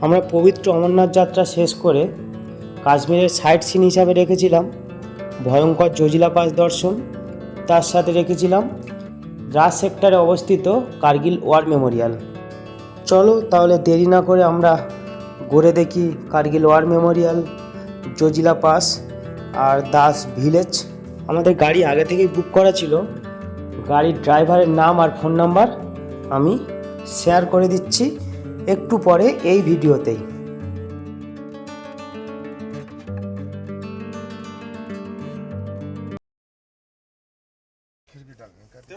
আমরা পবিত্র অমরনাথ যাত্রা শেষ করে কাশ্মীরের সাইট সিন হিসাবে রেখেছিলাম ভয়ঙ্কর জজিলা পাস দর্শন, তার সাথে রেখেছিলাম দ্রাস সেক্টরে অবস্থিত কার্গিল ওয়ার মেমোরিয়াল। চলো তাহলে দেরি না করে আমরা ঘুরে দেখি Kargil war memorial, Zojila pass আর দাস ভিলেজ। আমাদের গাড়ি আগে থেকেই বুক করা ছিল, গাড়ির ড্রাইভারের নাম আর ফোন নাম্বার আমি শেয়ার করে দিচ্ছি একটু পরে এই ভিডিওতেই।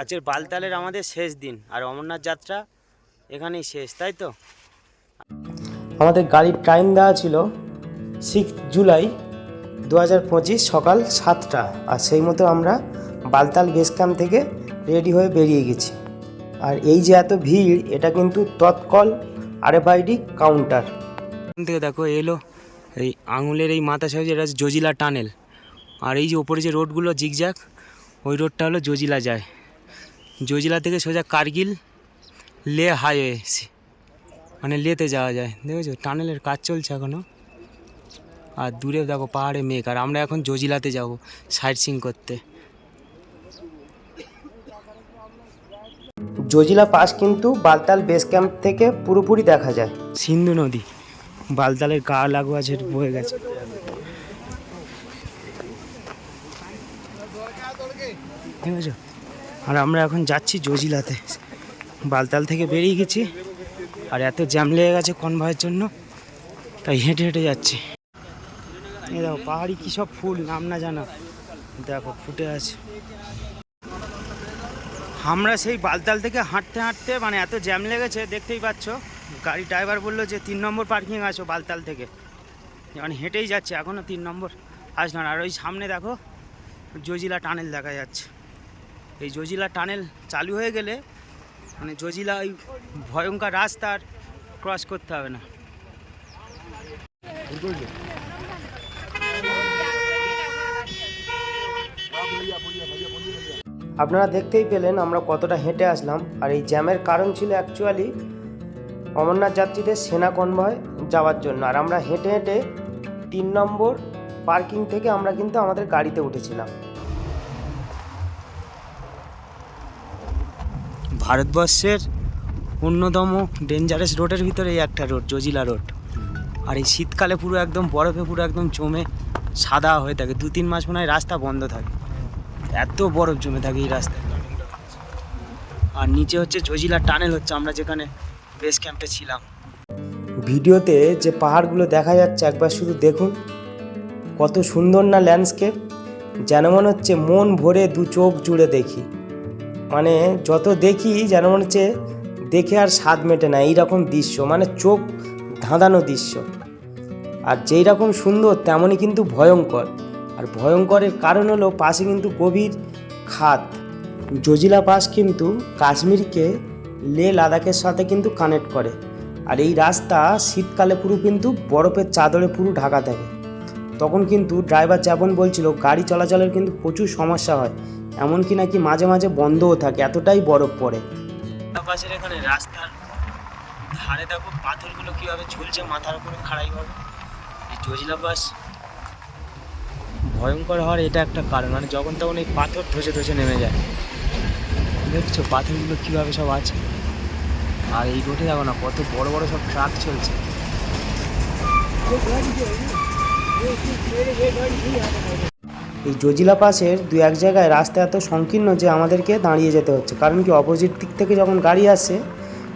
আজকের বালতালের আমাদের শেষ দিন আর অমরনাথ যাত্রা এখানেই শেষ, তাই তো? আমাদের গাড়ির টাইম দেওয়া ছিল 6 জুলাই 2025 সকাল 7টা, আর সেই মতো আমরা বালতাল বেস ক্যাম্প থেকে রেডি হয়ে বেরিয়ে গেছি। আর এই যে এত ভিড়, এটা কিন্তু তৎকল RFID কাউন্টার থেকে দেখো এলো এই আঙুলের এই মাথা সাহায্যে, এটা জজিলা টানেল। আর এই যে ওপরে যে রোডগুলো জিগজ্যাগ, ওই রোডটা হলো জজিলা যায়। জজিলা থেকে সোজা কার্গিল লে হাইওয়ে, মানে লেতে যাওয়া যায়। দেখেছো টানেলের কাজ চলছে এখনও। আর দূরে দেখো পাহাড়ে মেঘ, আর আমরা এখন জজিলাতে যাব সাইট সিইং করতে। জজিলা পাস কিন্তু বালতাল বেস ক্যাম্প থেকে পুরোপুরি দেখা যায়। সিন্ধু নদী বালতালের গা লাগু আছে, বয়ে গেছে। বুঝেছো? আর আমরা এখন যাচ্ছি জজিলাতে। বালতাল থেকে বেরিয়ে গেছি, আর এত জ্যাম লেগে গেছে কনভয়ের জন্য, তাই হেঁটে হেঁটে যাচ্ছি। এই দেখো পাহাড়ি কী সব ফুল, নাম না জানা, দেখো ফুটে আছে। আমরা সেই বালতাল থেকে হাঁটতে হাঁটতে মানে এত জ্যাম লেগেছে, দেখতেই পাচ্ছ। গাড়ি ড্রাইভার বললো যে 3 নম্বর পার্কিং আসো বালতাল থেকে, মানে হেঁটেই যাচ্ছে, এখনও 3 নম্বর আসলো না। আর ওই সামনে দেখো জজিলা টানেল দেখা যাচ্ছে। এই জজিলা টানেল চালু হয়ে গেলে মানে জজিলা ওই ভয়ঙ্কর রাস্তা আর ক্রস করতে হবে না। আপনারা দেখতেই পেলেন আমরা কতটা হেঁটে আসলাম। আর এই জ্যামের কারণ ছিল অ্যাকচুয়ালি অমরনাথ যাত্রীদের সেনা কনভয় যাওয়ার জন্য। আর আমরা হেঁটে হেঁটে 3 নম্বর পার্কিং থেকে আমরা কিন্তু আমাদের গাড়িতে উঠেছিলাম। ভারতবর্ষের অন্যতম ডেঞ্জারাস রোডের ভিতরে এই একটা রোড, জজিলা রোড। আর এই শীতকালে পুরো একদম বরফে পুরো একদম জমে সাদা হয়ে থাকে। 2-3 মাস মনে হয় রাস্তা বন্ধ থাকে, এত বরফ জমে থাকে এই রাস্তায়। আর নিচে হচ্ছে জজিলা টানেল হচ্ছে আমরা যেখানে বেস ক্যাম্পে ছিলাম। ভিডিওতে যে পাহাড়গুলো দেখা যাচ্ছে একবার শুধু দেখুন, কত সুন্দর না ল্যান্ডস্কেপ। যেন মনে হচ্ছে মন ভরে 2 চোখ জুড়ে দেখি, মানে যত দেখি যেন মনে হচ্ছে দেখে আর স্বাদ মেটে না। এইরকম দৃশ্য মানে চোখ ধাঁধানো দৃশ্য। আর যেই রকম সুন্দর তেমনই কিন্তু ভয়ঙ্কর। আর ভয়ঙ্করের কারণ হলো পাশে কিন্তু গভীর খাদ। জজিলা পাস কিন্তু কাশ্মীরকে লে লাদাখের সাথে কিন্তু কানেক্ট করে। আর এই রাস্তা শীতকালে পুরো কিন্তু বরফের চাদরে পুরো ঢাকা থাকে। তখন কিন্তু ড্রাইভার যেমন বলছিল গাড়ি চলাচলের কিন্তু প্রচুর সমস্যা হয়, এমনকি নাকি মাঝে মাঝে বন্ধও থাকে, এতটাই বরফ পড়ে। পাশের এখানে রাস্তার ধারে দেখো পাথরগুলো কীভাবে ঝুলছে মাথার উপরে খাড়াইভাবে। এই জজিলা পাস ভয়ঙ্কর হওয়ার এটা একটা কারণ, মানে যখন তখন এই পাথর ধসে ধসে নেমে যায়। দেখছো পাথরগুলো কীভাবে সব আছে। আর এই রোডে যাবো না, কত বড় বড় সব ট্রাক চলছে। এই জজিলা পাসের 2-1 জায়গায় রাস্তা এত সংকীর্ণ যে আমাদেরকে দাঁড়িয়ে যেতে হচ্ছে। কারণ কি, অপোজিট দিক থেকে যখন গাড়ি আসছে,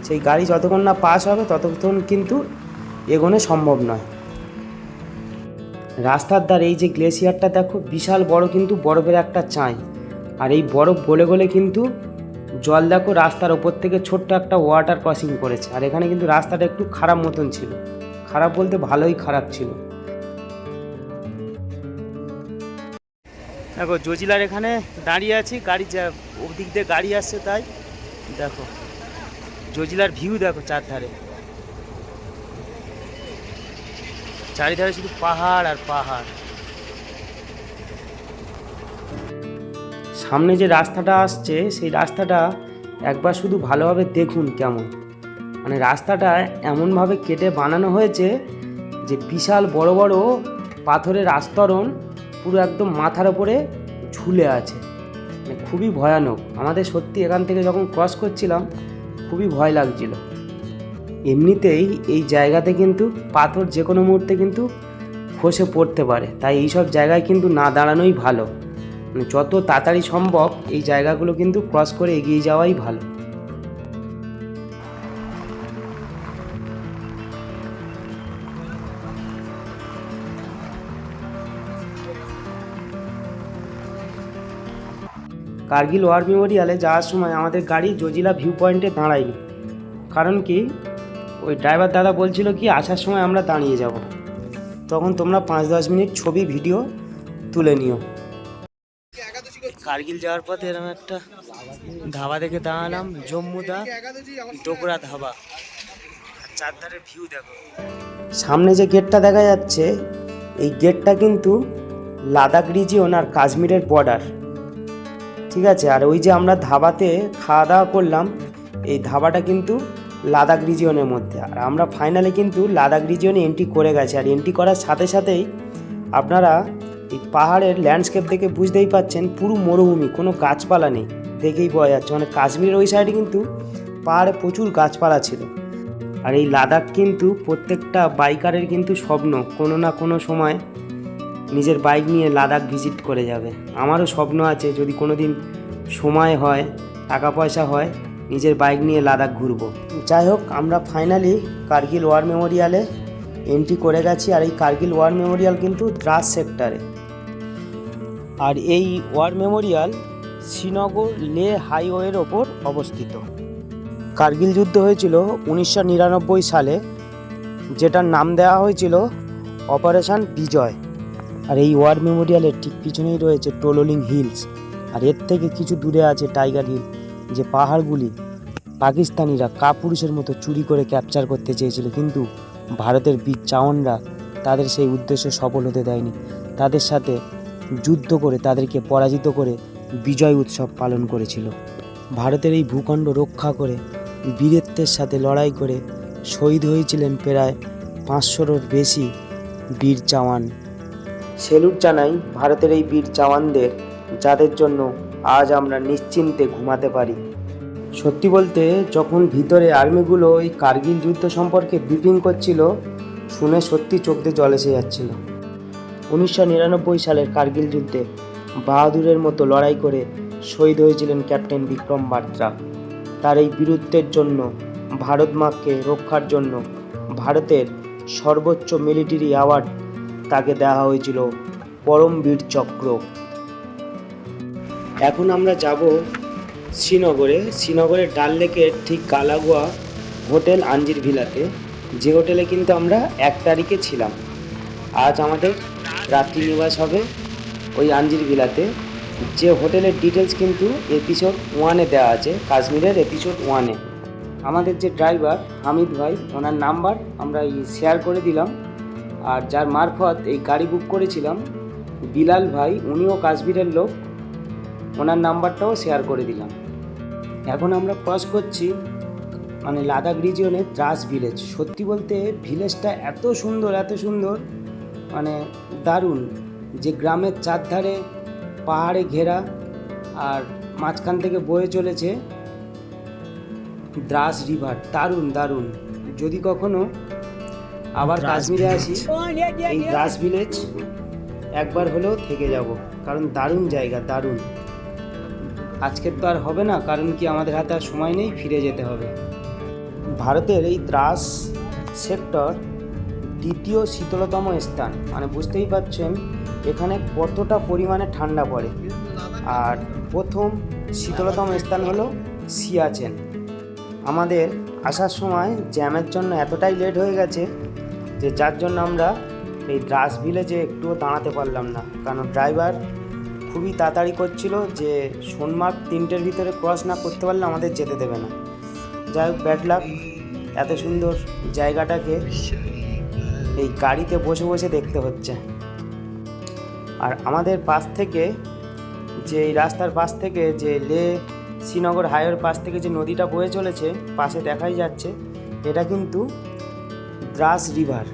সেই গাড়ি যতক্ষণ না পাস হবে ততক্ষণ কিন্তু এগোনো সম্ভব নয়। রাস্তার ধারে এই যে গ্লেসিয়ারটা দেখো, বিশাল বড় কিন্তু বরফের একটা চাঁই। আর এই বরফ গলে গলে কিন্তু জল দেখো রাস্তার ওপর থেকে ছোট্ট একটা ওয়াটার ক্রসিং করেছে। আর এখানে কিন্তু রাস্তাটা একটু খারাপ মতন ছিল, খারাপ বলতে ভালোই খারাপ ছিল। দেখো জজিলার এখানে দাঁড়িয়ে আছি, গাড়ি যা ওদিক দিয়ে গাড়ি আসছে, তাই দেখো জজিলার ভিউ দেখো চারিধারে শুধু পাহাড় আর পাহাড়। সামনে যে রাস্তাটা আসছে সেই রাস্তাটা একবার শুধু ভালোভাবে দেখুন কেমন, মানে মানে রাস্তাটা এমনভাবে কেটে বানানো হয়েছে যে বিশাল বড় বড় পাথরের আস্তরণ পুরো একদম মাথার ওপরে ঝুলে আছে, মানে খুবই ভয়ানক। আমাদের সত্যি এখান থেকে যখন ক্রস করছিলাম খুবই ভয় লাগছিল। এমনিতেই এই জায়গাতে কিন্তু পাথর যে কোনো মুহূর্তে কিন্তু খসে পড়তে পারে, তাই এইসব জায়গায় কিন্তু না দাঁড়ানোই ভালো। মানে যত তাড়াতাড়ি সম্ভব এই জায়গাগুলো কিন্তু ক্রস করে এগিয়ে যাওয়াই ভালো। কার্গিল ওয়ার মেমোরিয়ালে যাওয়ার সময় আমাদের গাড়ি জজিলা ভিউ পয়েন্টে দাঁড়ায়নি, কারণ কি ওই ড্রাইভার দাদা বলছিল কি আসার সময় আমরা দাঁড়িয়ে যাব, তখন তোমরা 5-10 মিনিট ছবি ভিডিও তুলে নিও। কার্গিল যাওয়ার পথে এরকম একটা ধাবা দেখে দাঁড়ালাম, জম্মুদা ডোকরা ধাবা। চারধারের ভিউ দেখো। সামনে যে গেটটা দেখা যাচ্ছে এই গেটটা কিন্তু লাদাখ রিজিয়ন আর কাশ্মীরের বর্ডার, ঠিক আছে। আর ওই যে আমরা ধাবাতে খাওয়া দাওয়া করলাম, এই ধাবাটা কিন্তু লাদাখ রিজিয়নের মধ্যে। আর আমরা ফাইনালি কিন্তু লাদাখ রিজিয়নে এন্ট্রি করে গেছি। আর এন্ট্রি করার সাথে সাথেই আপনারা এই পাহাড়ের ল্যান্ডস্কেপ দেখে বুঝতেই পাচ্ছেন পুরো মরুভূমি, কোনো গাছপালা নেই, দেখেই বোঝা যাচ্ছে। মানে কাশ্মীরের ওই সাইডে কিন্তু পাহাড়ে প্রচুর গাছপালা ছিল। আর এই লাদাখ কিন্তু প্রত্যেকটা বাইকারের কিন্তু স্বপ্ন কোনো না কোনো সময় নিজের বাইক নিয়ে লাদাখ ভিজিট করে যাবে। আমারও স্বপ্ন আছে, যদি কোনো দিন সময় হয়, টাকা পয়সা হয়, নিজের বাইক নিয়ে লাদাখ ঘুরবো। যাই হোক, আমরা ফাইনালি কার্গিল ওয়ার মেমোরিয়ালে এন্ট্রি করে গেছি। আর এই কার্গিল ওয়ার মেমোরিয়াল কিন্তু দ্রাস সেক্টরে। আর এই ওয়ার মেমোরিয়াল শ্রীনগর লে হাইওয়ের ওপর অবস্থিত। কার্গিল যুদ্ধ হয়েছিল 1999 সালে, যেটার নাম দেওয়া হয়েছিল অপারেশন বিজয়। আর এই ওয়ার মেমোরিয়ালের ঠিক পিছনেই রয়েছে টোলোলিং হিলস। আর এর থেকে কিছু দূরে আছে টাইগার হিল, যে পাহাড়গুলি পাকিস্তানিরা কাপুরুষের মতো চুরি করে ক্যাপচার করতে চেয়েছিল, কিন্তু ভারতের বীর জওয়ানরা তাদের সেই উদ্দেশ্য সফল হতে দেয়নি। তাদের সাথে যুদ্ধ করে তাদেরকে পরাজিত করে বিজয় উৎসব পালন করেছিল। ভারতের এই ভূখণ্ড রক্ষা করে বীরত্বের সাথে লড়াই করে শহীদ হয়েছিলেন প্রায় 500-এরও বেশি বীর জওয়ান। সেলুট জানাই ভারতের এই বীর জওয়ানদের, যাদের জন্য আজ আমরা নিশ্চিন্তে ঘুমাতে পারি। সত্যি বলতে যখন ভিতরে আর্মিগুলো এই কার্গিল যুদ্ধ সম্পর্কে ব্রিফিং করছিল, শুনে সত্যি চোখ দিয়ে জল এসে যাচ্ছিল। 1999 সালের কার্গিল যুদ্ধে বাহাদুরের মতো লড়াই করে শহীদ হয়েছিলেন ক্যাপ্টেন বিক্রম বাত্রা। তার এই বীরত্বের জন্য ভারত মাকে রক্ষার জন্য ভারতের সর্বোচ্চ মিলিটারি অ্যাওয়ার্ড তাকে দেওয়া হয়েছিল পরমবীর চক্র। এখন আমরা যাব শ্রীনগরের ডাল লেকের ঠিক গালাগুয়া হোটেল আঞ্জির ভিলাতে, যে হোটেলে কিন্তু আমরা 1 তারিখে ছিলাম। আজ আমাদের রাত্রি নিবাস হবে ওই আঞ্জির ভিলাতে, যে হোটেলের ডিটেলস কিন্তু এপিসোড 1-এ দেওয়া আছে, কাশ্মীরের এপিসোড 1-এ। আমাদের যে ড্রাইভার হামিদ ভাই, ওনার নাম্বার আমরা শেয়ার করে দিলাম। আর যার মারফত এই গাড়ি বুক করেছিলাম বিলাল ভাই, উনিও কাশ্মীরের লোক, ওনার নাম্বারটাও শেয়ার করে দিলাম। এখন আমরা ক্রস করছি মানে লাদাখ রিজিয়নের দ্রাস ভিলেজ। সত্যি বলতে ভিলেজটা এত সুন্দর, মানে দারুণ। যে গ্রামের চারধারে পাহাড়ে ঘেরা, আর মাঝখান থেকে বয়ে চলেছে দ্রাস রিভার। দারুণ। যদি কখনো আবার কাশ্মীরে আসি, এই দ্রাস ভিলেজ একবার হলেও থেকে যাব, কারণ দারুণ জায়গা, দারুণ। আজকের তো আর হবে না, কারণ কি আমাদের হাতে আর সময় নেই, ফিরে যেতে হবে। ভারতের এই দ্রাস সেক্টর দ্বিতীয় শীতলতম স্থান, মানে বুঝতেই পারছেন এখানে কতটা পরিমাণে ঠান্ডা পড়ে। আর প্রথম শীতলতম স্থান হলো সিয়াচেন। আমাদের আসার সময় জ্যামের জন্য এতটাই লেট হয়ে গেছে যে যার জন্য আমরা এই দ্রাস ভিলেজে একটুও দাঁড়াতে পারলাম না, কারণ ড্রাইভার খুবই তাড়াতাড়ি করছিল যে সোনমার্গ 3টের ভিতরে ক্রস না করতে পারলে আমাদের যেতে দেবে না। যাই হোক, ব্যাড লাক, এত সুন্দর জায়গাটাকে এই গাড়িতে বসে বসে দেখতে হচ্ছে। আর আমাদের পাশ থেকে যে এই রাস্তার পাশ থেকে যে লে শ্রীনগর হাইওয়ের পাশ থেকে যে নদীটা বয়ে চলেছে, পাশে দেখাই যাচ্ছে এটা কিন্তু দ্রাস রিভার,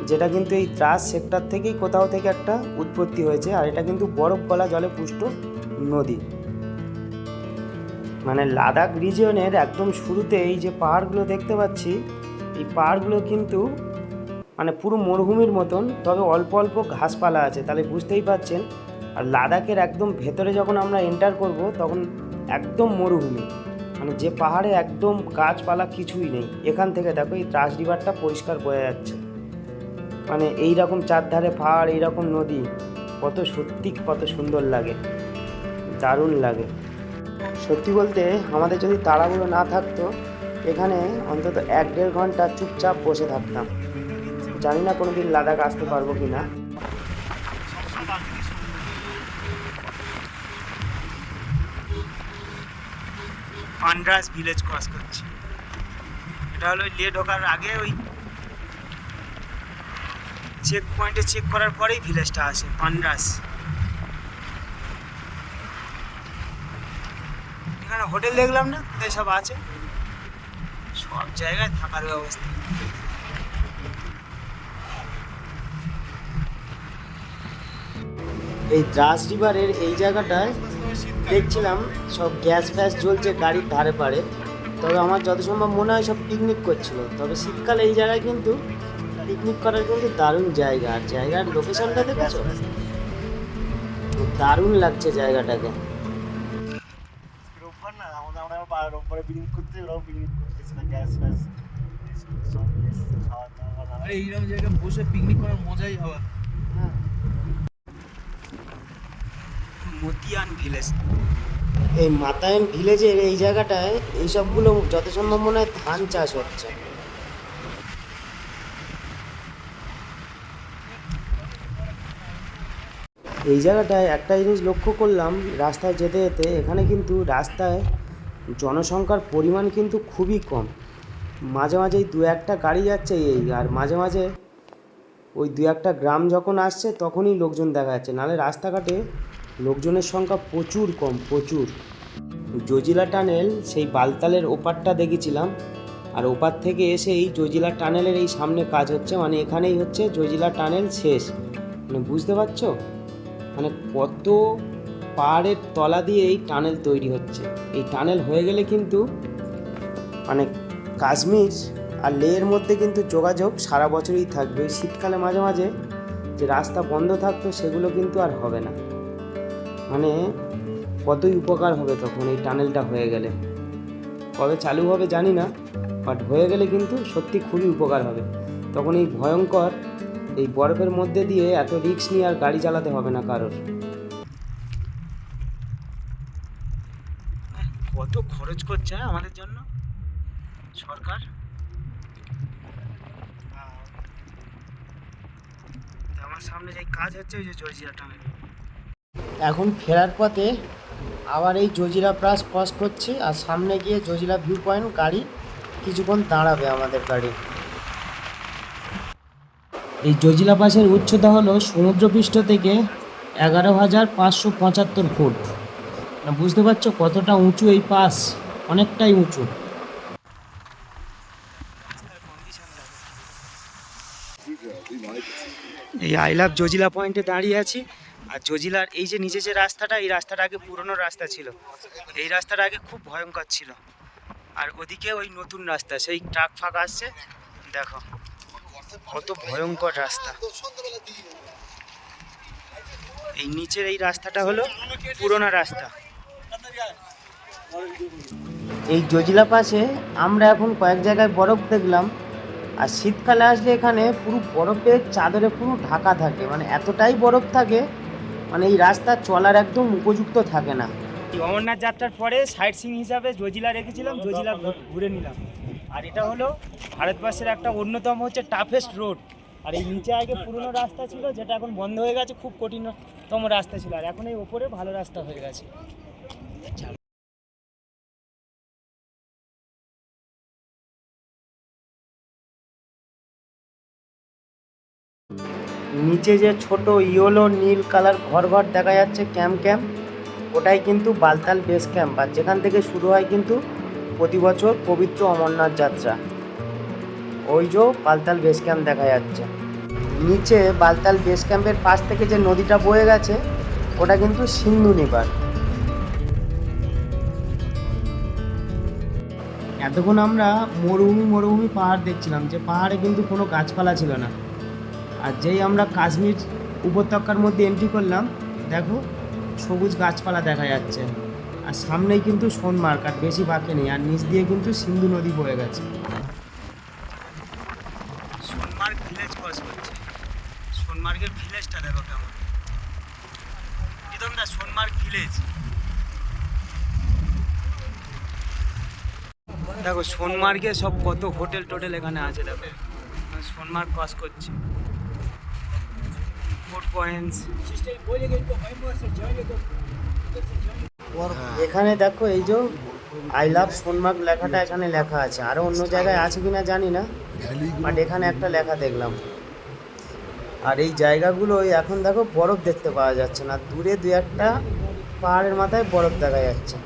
যেটা কিন্তু এই দ্রাস সেক্টর থেকেই কোথাও থেকে একটা উৎপত্তি হয়েছে। আর এটা কিন্তু বরফ গলা জলে পুষ্ট নদী। মানে লাদাখ রিজিয়নের একদম শুরুতে এই যে পাহাড়গুলো দেখতে পাচ্ছি, এই পাহাড়গুলো কিন্তু মানে পুরো মরুভূমির মতন, তবে অল্প অল্প ঘাসপালা আছে, তাহলে বুঝতেই পারছেন। আর লাদাখের একদম ভেতরে যখন আমরা এন্টার করব তখন একদম মরুভূমি, মানে যে পাহাড়ে একদম গাছপালা কিছুই নেই। এখান থেকে দেখো এই দ্রাস রিভারটা পরিষ্কার বোঝা যাচ্ছে। মানে এই রকম চারধারে পাহাড়, এইরকম নদী, কত সুন্দর লাগে, দারুণ লাগে। সত্যি বলতে আমাদের যদি তাড়াহুড়ো না থাকতো, এখানে অন্তত 1-1.5 ঘন্টা চুপচাপ বসে থাকতাম। জানি না কোনোদিন লাদাখ আসতে পারবো কি না। পান্ড্রাস ভিলেজ ক্রস করছি। এটা হলো লে ঢোকার আগে ওই চেক পয়েন্টে চেক করার পরেই ভিলেজটা আসে, পান্ড্রাস। এখানে হোটেল দেখলাম না, কোথায় সব আছে, সব জায়গায় থাকার ব্যবস্থা। এই দ্রাস রিভারের এই জায়গাটায় দেখছিলাম সব গ্যাস ফ্যাস জ্বলছে গাড়ির ধারে পারে, তবে আমার যত সম্ভব মনে হয় সব পিকনিক করছিল। তবে শীতকালে এই জায়গায় কিন্তু পিকনিক করার কিন্তু দারুণ জায়গা। আর জায়গার লোকেশনটা দেখেছো, দারুণ লাগছে জায়গাটাকে। এইরকম জায়গায় বসে পিকনিক করার মজাই হওয়া। মতিয়ান ভিলেজ, এই মাতায়ন ভিলেজের এই জায়গাটায় এইসবগুলো যত সম্ভব মনে হয় ধান চাষ হচ্ছে। এই জায়গাটায় একটা জিনিস লক্ষ্য করলাম, রাস্তায় যেতে যেতে এখানে কিন্তু রাস্তায় জনসংখ্যার পরিমাণ কিন্তু খুবই কম। মাঝে মাঝেই 2-1টা গাড়ি যাচ্ছে এই, আর মাঝে মাঝে ওই 2-1টা গ্রাম যখন আসছে তখনই লোকজন দেখা যাচ্ছে, নাহলে রাস্তাঘাটে লোকজনের সংখ্যা প্রচুর কম, প্রচুর। জজিলা টানেল সেই বালতালের ওপারটা দেখেছিলাম, আর ওপার থেকে এসে এই জজিলা টানেলের এই সামনে কাজ হচ্ছে, মানে এখানেই হচ্ছে জজিলা টানেল শেষ। মানে বুঝতে পারছো, মানে কত পাহাড়ের তলা দিয়ে এই টানেল তৈরি হচ্ছে। এই টানেল হয়ে গেলে কিন্তু মানে কাশ্মীর আর লেহের মধ্যে কিন্তু যোগাযোগ সারা বছরই থাকবে। ওই শীতকালে মাঝে মাঝে যে রাস্তা বন্ধ থাকতো সেগুলো কিন্তু আর হবে না। মানে কতই উপকার হবে তখন এই টানেলটা হয়ে গেলে। কবে চালু হবে জানি না, বাট হয়ে গেলে কিন্তু সত্যি খুবই উপকার হবে। তখন এই ভয়ঙ্কর এই বরফের মধ্যে দিয়ে এত রিস্ক নিয়ে আর গাড়ি চালাতে হবে না কারোর। কত খরচ করছে আমাদের জন্য সরকার। আমার সামনে যে কাজ হচ্ছে ওই যে জজিরা টানেল। এখন ফেরার পথে আবার এই জজিরা পাস ক্রস করছি, আর সামনে গিয়ে জজিলা ভিউ পয়েন্ট গাড়ি কিছুক্ষণ দাঁড়াবে আমাদের গাড়ি। এই জজিলা পাসের উচ্চতা হলো সমুদ্রপৃষ্ঠ থেকে 11,575 ফুট। বুঝতে পারছো কতটা উঁচু এই পাস, অনেকটাই উঁচু। এই আই লাভ জজিলা পয়েন্টে দাঁড়িয়ে আছি, আর জজিলার এই যে নিচে যে রাস্তাটা, এই রাস্তাটা আগে পুরনো রাস্তা ছিল। এই রাস্তাটা আগে খুব ভয়ঙ্কর ছিল, আর ওদিকে ওই নতুন রাস্তা, সেই ট্রাক ফাঁক আসছে, দেখো কত ভয়ঙ্কর রাস্তা। এই নিচের এই রাস্তাটা হলো পুরোনো রাস্তা। এই জজিলা পাশে আমরা এখন কয়েক জায়গায় বরফ দেখলাম, আর শীতকালে আসলে এখানে পুরো বরফের চাদরে পুরো ঢাকা থাকে, মানে এতটাই বরফ থাকে, মানে এই রাস্তা চলার একদম উপযুক্ত থাকে না। এই অমরনাথ যাত্রার পরে সাইট সিইং হিসাবে জজিলা রেখেছিলাম, জজিলা ঘুরে নিলাম। আর এটা হলো ভারতবর্ষের একটা অন্যতম হচ্ছে টাফেস্ট রোড। আর এই নিচে আগে পুরনো রাস্তা ছিল, যেটা এখন বন্ধ হয়ে গেছে, খুব কঠিনতম রাস্তা ছিল, আর এখন এই ওপরে ভালো রাস্তা হয়ে গেছে। নিচে যে ছোট ইয়েলো নীল কালার ঘর ঘর দেখা যাচ্ছে ক্যাম্প, ওটাই কিন্তু বালতাল বেস ক্যাম্প, আর যেখান থেকে শুরু হয় কিন্তু প্রতি বছর পবিত্র অমরনাথ যাত্রা। ওই যে বালতাল বেস ক্যাম্প দেখা যাচ্ছে। নিচে বালতাল বেস ক্যাম্পের পাশ থেকে যে নদীটা বয়ে গেছে ওটা কিন্তু সিন্ধু নিপার। এতক্ষণ আমরা মরুভূমি পাহাড় দেখছিলাম, যে পাহাড়ে কিন্তু কোনো গাছপালা ছিল না। আর যেই আমরা কাশ্মীর উপত্যকার মধ্যে এন্ট্রি করলাম, দেখো সবুজ গাছপালা দেখা যাচ্ছে। আর সামনেই কিন্তু সোনমার্গ, আর বেশি বাকি নেই। আর নিচ দিয়ে কিন্তু সিন্ধু নদী বয়ে গেছে। সোনমার্গ ভিলেজ ক্রস করছে। সোনমার্গের ভিলেজটা দেখো কেমন, একদম না সোনমার্গ ভিলেজ। দেখো সোনমার্গে সব কত হোটেল টোটেল এখানে আছে। দেখো সোনমার্গ ক্রস করছে। এখানে দেখো এই যে আই লাভ সোনমার্গ লেখাটা এখানে লেখা আছে। আরো অন্য জায়গায় আছে কিনা জানি না, বাট এখানে একটা লেখা দেখলাম। আর এই জায়গাগুলো এখন দেখো বরফ দেখতে পাওয়া যাচ্ছে না, দূরে দু একটা পাহাড়ের মাথায় বরফ দেখা যাচ্ছে।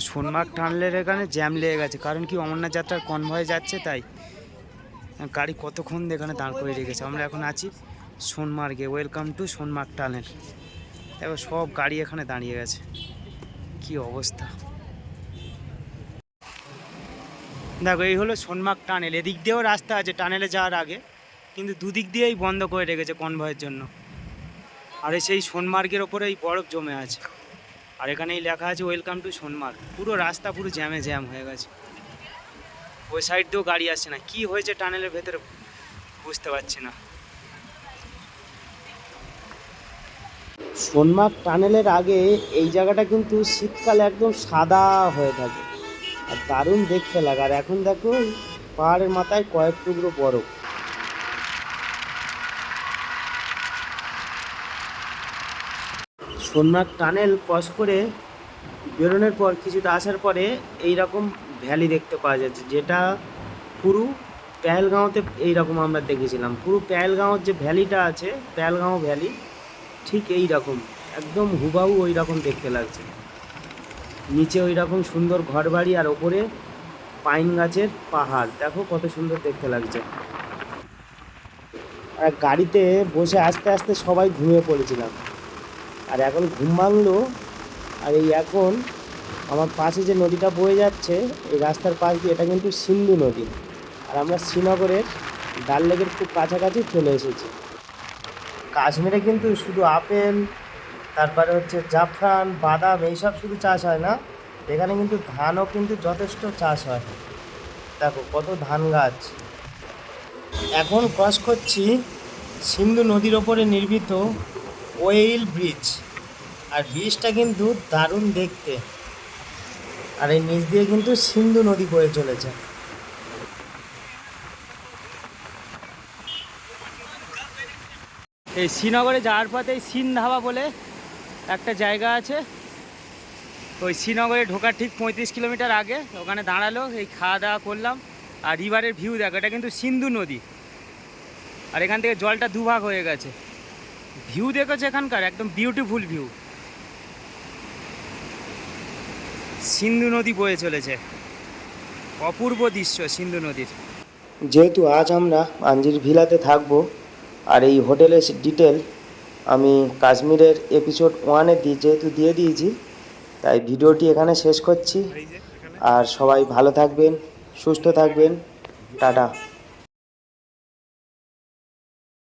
সোনমার্গ টানেলের এখানে জ্যাম লেগে গেছে, কারণ কি অমরনাথ যাত্রার কনভয় যাচ্ছে, তাই গাড়ি কতক্ষণ এখানে দাঁড় করে রেখেছে। আমরা এখন আছি সোনমার্গে। Welcome to Sonamarg tunnel. দেখো সব গাড়ি এখানে দাঁড়িয়ে গেছে, কি অবস্থা। দেখো এই হলো সোনমার্গ টানেল। এদিক দিয়েও রাস্তা আছে টানেলে যাওয়ার আগে, কিন্তু দুদিক দিয়েই বন্ধ করে রেখেছে কনভয়ের জন্য। আর সেই সোনমার্গের ওপরে এই বরফ জমে আছে। আর এখানেই লেখা আছে ওয়েলকাম টু সোনমার্গ। পুরো রাস্তা পুরো জ্যাম হয়ে গেছে। ওই সাইড দিয়েও গাড়ি আসছে না। কি হয়েছে টানেলের ভেতরে বুঝতে পারছি না। সোনমার্গ টানেলের আগে এই জায়গাটা কিন্তু শীতকালে একদম সাদা হয়ে থাকে, আর দারুণ দেখতে লাগে। আর এখন দেখো পাহাড়ের মাথায় কয়েক টুকরো বরফ। সোনমার্গ টানেল ক্রস করে বেরোনোর পর কিছুটা আসার পরে এইরকম ভ্যালি দেখতে পাওয়া যাচ্ছে, যেটা পুরো পেহেলগাঁওতে এইরকম আমরা দেখেছিলাম। পুরো পেহেলগাঁওর যে ভ্যালিটা আছে, পেহেলগাঁও ভ্যালি, ঠিক এই রকম একদম হুবাহু ওই রকম দেখতে লাগছে। নিচে ওই রকম সুন্দর ঘরবাড়ি, আর ওপরে পাইন গাছের পাহাড়। দেখো কত সুন্দর দেখতে লাগছে। আর গাড়িতে বসে আস্তে আস্তে সবাই ঘুমিয়ে পড়েছিলাম, আর এখন ঘুম ভাঙলো। আর এই এখন আমার পাশে যে নদীটা বয়ে যাচ্ছে এই রাস্তার পাশ দিয়ে, এটা কিন্তু সিন্ধু নদী। আর আমরা শ্রীনগরের ডাল লেকের খুব কাছাকাছি চলে এসেছি। কাশ্মীরে কিন্তু শুধু আপেল, তারপরে হচ্ছে জাফরান, বাদাম এইসব শুধু চাষ হয় না, এখানে কিন্তু ধানও কিন্তু যথেষ্ট চাষ হয়। দেখো কত ধান গাছ। এখন ক্রস করছি সিন্ধু নদীর ওপরে নির্মিত ওয়েইল ব্রিজ। আর ব্রিজটা কিন্তু দারুণ দেখতে। আর এই নিচ দিয়ে কিন্তু সিন্ধু নদী বয়ে চলেছে। এই শ্রীনগরে যাওয়ার পথে সিন ধাবা বলে একটা জায়গা আছে, ওই শ্রীনগরে ঢোকার ঠিক 35 কিলোমিটার আগে ওখানে দাঁড়ালো, এই খাওয়া দাওয়া করলাম। আর রিভারের ভিউ দেখো, এটা কিন্তু সিন্ধু নদী। আর এখান থেকে জলটা দুভাগ হয়ে গেছে। ভিউ দেখেছো এখানকার, একদম বিউটিফুল ভিউ। সিন্ধু নদী বয়ে চলেছে, অপূর্ব দৃশ্য সিন্ধু নদীর। যেহেতু আজ আমরা আঞ্জির ভিলাতে থাকবো, আর এই হোটেলের ডিটেল আমি কাশ্মীরের এপিসোড 1-এ যেহেতু দিয়ে দিয়েছি, তাই ভিডিওটি এখানে শেষ করছি। আর সবাই ভালো থাকবেন, সুস্থ থাকবেন, টাটা।